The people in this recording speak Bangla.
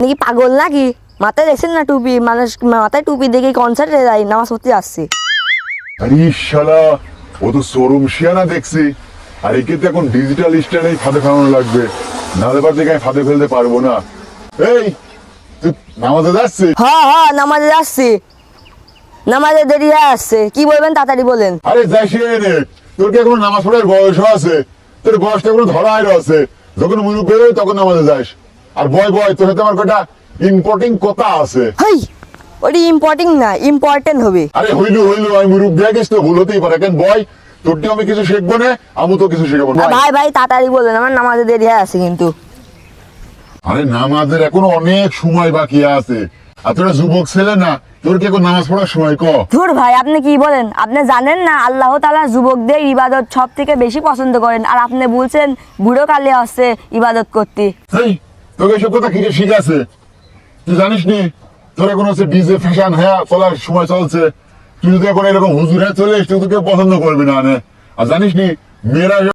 নাকি পাগল নাকি? মাথায় দেখছেন না টুপি, মানুষ মাথায় টুপি দেখে কনসার্টে যায়, নামাজ পড়তে আসছে। আরে শালা, ও তো শোরুম শিয়ানা দেখছি। আর একে তো এখন ডিজিটাল স্টাইলেই ফাঁদে ফেলানো লাগবে, নাহলে পার থেকে ফাঁদে ফেলতে পারবো না। এই তুই নামাজে যাচ্ছি? হ্যাঁ নামাজে যাচ্ছি, নামাজে দেরি হয়ে আসছে। কি বলবেন তাড়াতাড়ি বলেন। আরে যাইস রে, তোর কি এখন নামাজ পড়ার বয়স আছে? তোর বয়সটা কোনো ধরা আইরো আছে, যখন মুরুখ বেরোয় তখন নামাজে যাস। আর বয় তোর সাথে আমার কটা ইম্পর্টিং কথা আছে। হেই, ওটি ইম্পর্টিং না, ইম্পর্টেন্ট হবে। আরে হইলো আমি মুরুখ দিয়ে গেছি তো, ভুল হতেই পারে। কেন বয়, তোরটি আমি কিছু শিখবো না, আমি তো কিছু শিখবো না। ভাই তাড়াতাড়ি বলেন, আমার নামাজে দেরি হয়ে আছে কিন্তু। আরে নামাজের এখনো অনেক সময় বাকি আছে। আর তোরা যুবক ছেলে না, তোর কি এখন নামাজ পড়ার সময়? ধুর ভাই, আপনি কি বলেন? আপনি জানেন না আল্লাহ তাআলা যুবকদের ইবাদত সব থেকে বেশি পছন্দ করেন, আর আপনি বলছেন বুড়ো কালে আসছে ইবাদত করতে। এই তোকে এসব কথা কি শিখাছে? তুই জানিস নি তোর এখন হচ্ছে ডিজে ফ্যাশন হ্যাঁ চলার সময় চলছে। তুই যদি এখন এরকম হুজুর হ্যাঁ চলে এসে তোকে পছন্দ করবি না। আর জানিস নি মেয়েরা